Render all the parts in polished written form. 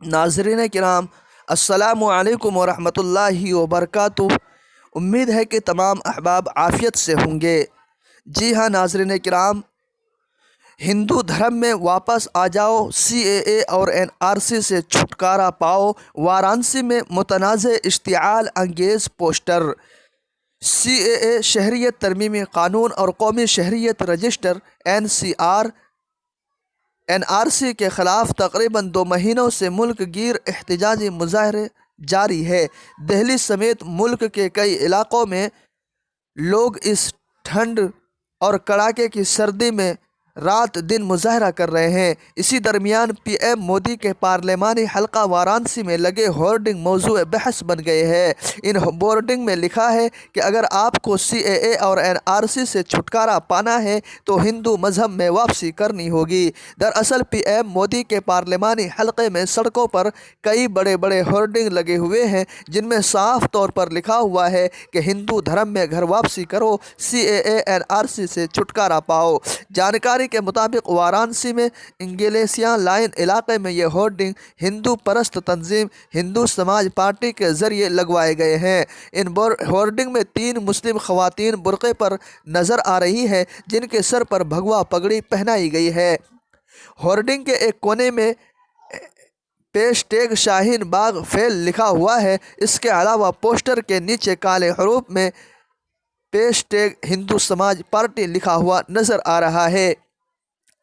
नाज़रीन किराम, अस्सलामु अलैकुम वरहमतुल्लाहि वबरकातुह। उम्मीद है कि तमाम अहबाब आफ़ियत से होंगे। जी हाँ नाज़रीन किराम, हिंदू धर्म में वापस आ जाओ, CAA और NRC से छुटकारा पाओ। वाराणसी में मुतनाज़ इश्तिआल अंगेज़ पोस्टर। CAA शहरियत तरमीमी क़ानून और कौमी शहरियत रजिस्टर NRC के ख़िलाफ़ तकरीबन 2 महीनों से मुल्क गिर एहतजाजी मुज़ाहरे जारी है। दिल्ली समेत मुल्क के कई इलाक़ों में लोग इस ठंड और कड़ाके की सर्दी में रात दिन मुजाहरा कर रहे हैं। इसी दरमियान PM मोदी के पार्लिमानी हल्का वाराणसी में लगे होर्डिंग मौजूए बहस बन गए हैं। इन बोर्डिंग में लिखा है कि अगर आपको CAA और NRC से छुटकारा पाना है तो हिंदू मज़हब में वापसी करनी होगी। दरअसल PM मोदी के पार्लिमानी हल्के में सड़कों पर कई बड़े बड़े होर्डिंग लगे हुए हैं जिनमें साफ तौर पर लिखा हुआ है कि हिंदू धर्म में घर वापसी करो, CAA NRC से छुटकारा पाओ। जानकारी के मुताबिक वाराणसी में इंग्लेसियां लाइन इलाके में ये होर्डिंग हिंदू परस्त तंजीम हिंदू समाज पार्टी के ज़रिए लगवाए गए हैं। इन होर्डिंग में 3 मुस्लिम ख़वातीन बुर्क़े पर नज़र आ रही है जिनके सर पर भगवा पगड़ी पहनाई गई है। होर्डिंग के एक कोने में पेश शाहीन बाग फेल लिखा हुआ है। इसके अलावा पोस्टर के नीचे काले हरूफ में पेश हिंदू समाज पार्टी लिखा हुआ नज़र आ रहा है।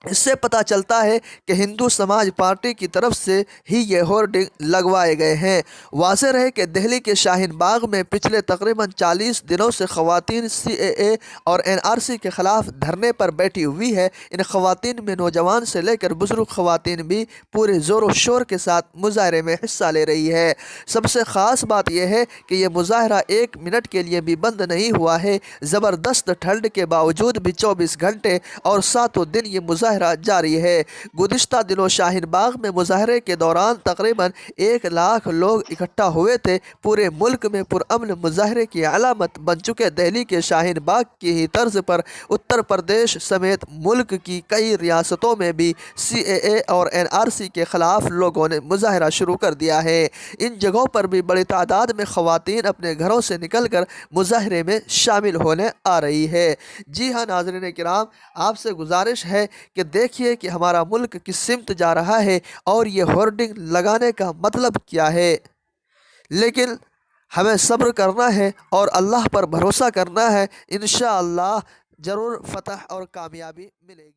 इससे पता चलता है कि हिंदू समाज पार्टी की तरफ से ही ये होर्डिंग लगवाए गए हैं। वाज़ेह रहे कि दिल्ली के शाहीन बाग में पिछले तकरीबन 40 दिनों से ख़वातीन CAA और NRC के ख़िलाफ़ धरने पर बैठी हुई है। इन ख़वातीन में नौजवान से लेकर बुज़ुर्ग ख़वातीन भी पूरे ज़ोर शोर के साथ मुज़ाहरे में हिस्सा ले रही है। सबसे ख़ास बात यह है कि यह मुज़ाहरा 1 मिनट के लिए भी बंद नहीं हुआ है। ज़बरदस्त ठंड के बावजूद भी 24 घंटे और 7 दिन ये मुज़ाहरा जारी है। गुज़िश्ता दिनों शाहीन बाग में मुज़ाहरे के दौरान तकरीबन 1 लाख लोग इकट्ठा हुए थे। पूरे मुल्क में पुरअमन मुज़ाहरे की अलामत बन चुके दिल्ली के शाहीन बाग की ही तर्ज पर उत्तर प्रदेश समेत मुल्क की कई रियासतों में भी CAA और NRC के ख़िलाफ़ लोगों ने मुज़ाहरा शुरू कर दिया है। इन जगहों पर भी बड़ी तादाद में ख़वातीन अपने घरों से निकल कर मुज़ाहरे में शामिल होने आ रही है। जी हाँ नाज़रीन किराम, आपसे गुजारिश है कि देखिए कि हमारा मुल्क किस सिमत जा रहा है और ये होर्डिंग लगाने का मतलब क्या है। लेकिन हमें सब्र करना है और अल्लाह पर भरोसा करना है। इंशाअल्लाह ज़रूर फ़तह और कामयाबी मिलेगी।